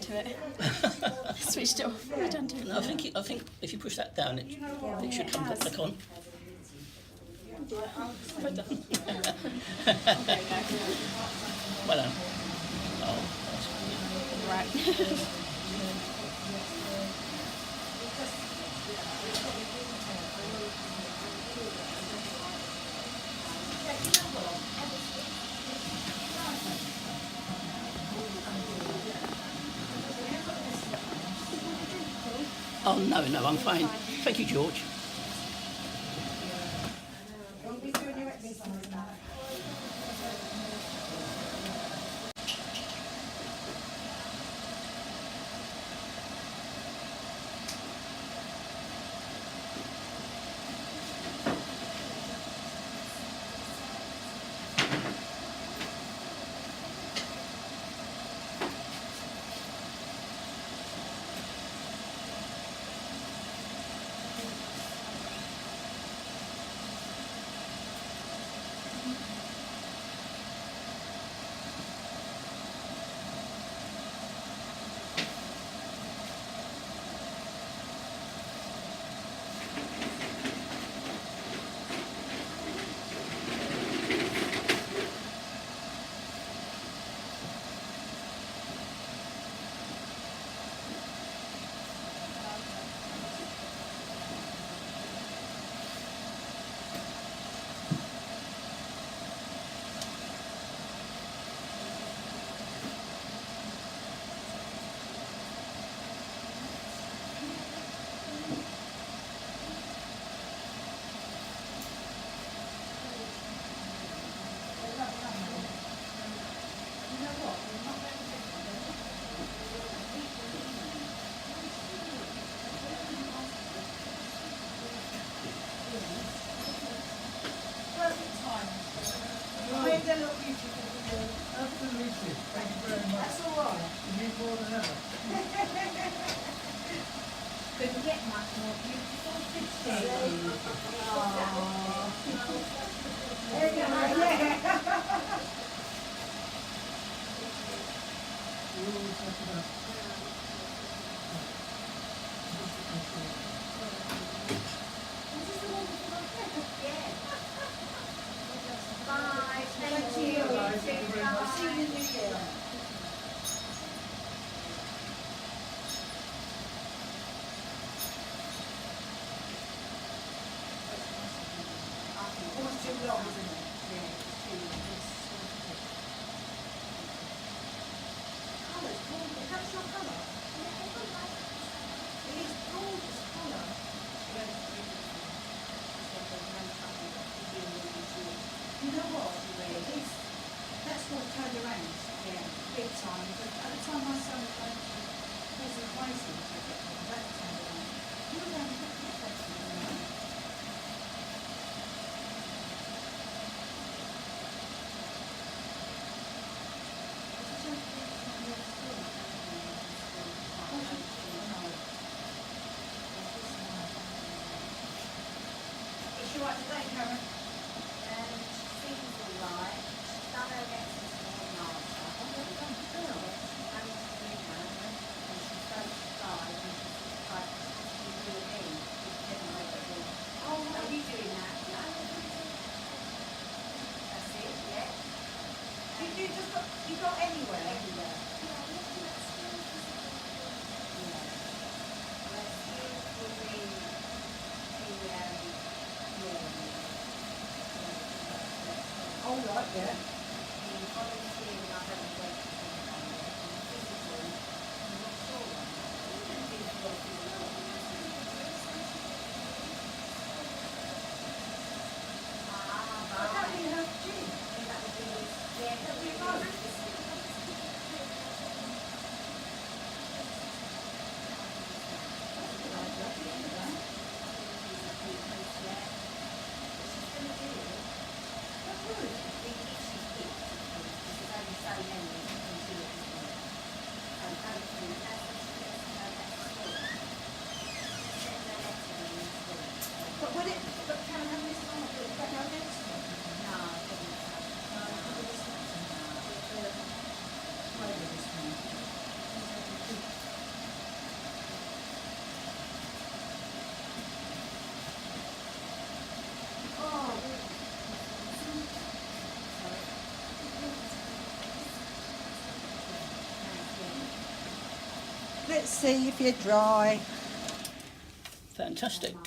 to it. Switched it off. What have I done to it? No, I think if you push that down, it should come back on. Well done. Well done. Oh, Right. oh no, I'm fine. Thank you, George. Absolutely. Thank you very much. That's all right. You need more than ever. Couldn't get much more beautiful, could you? There you go. Yeah. We'll talk about Bye. Thank you. Thank you very much. See you in the new year. Almost too long, isn't it? Yeah, it's too long. Colour's gorgeous. That's your colour? It is gorgeous colour. You know what? It is. That's what turned around. Yeah, big time. But at the time my son was going to President Racing, that turned around. You were down to the festival, you know? Is she right today, Karen? Seems alright. She's done her lessons this morning after. And she's going to dinner. And she's going to fly and she's like, she's doing me. She's getting over here. Oh, Are right. you doing that? No. That's it, yeah. You just got, you got anywhere? Everywhere. Yeah. Well, skills will be Oh, right, yeah. the volunteering, I haven't worked with them on yet. And physical, I'm not sure on that. Physical. But that would be her gym. That would be his, yeah, that would be his. But would it, but can I have this on? Would it go next one? Let's see if you're dry. Fantastic.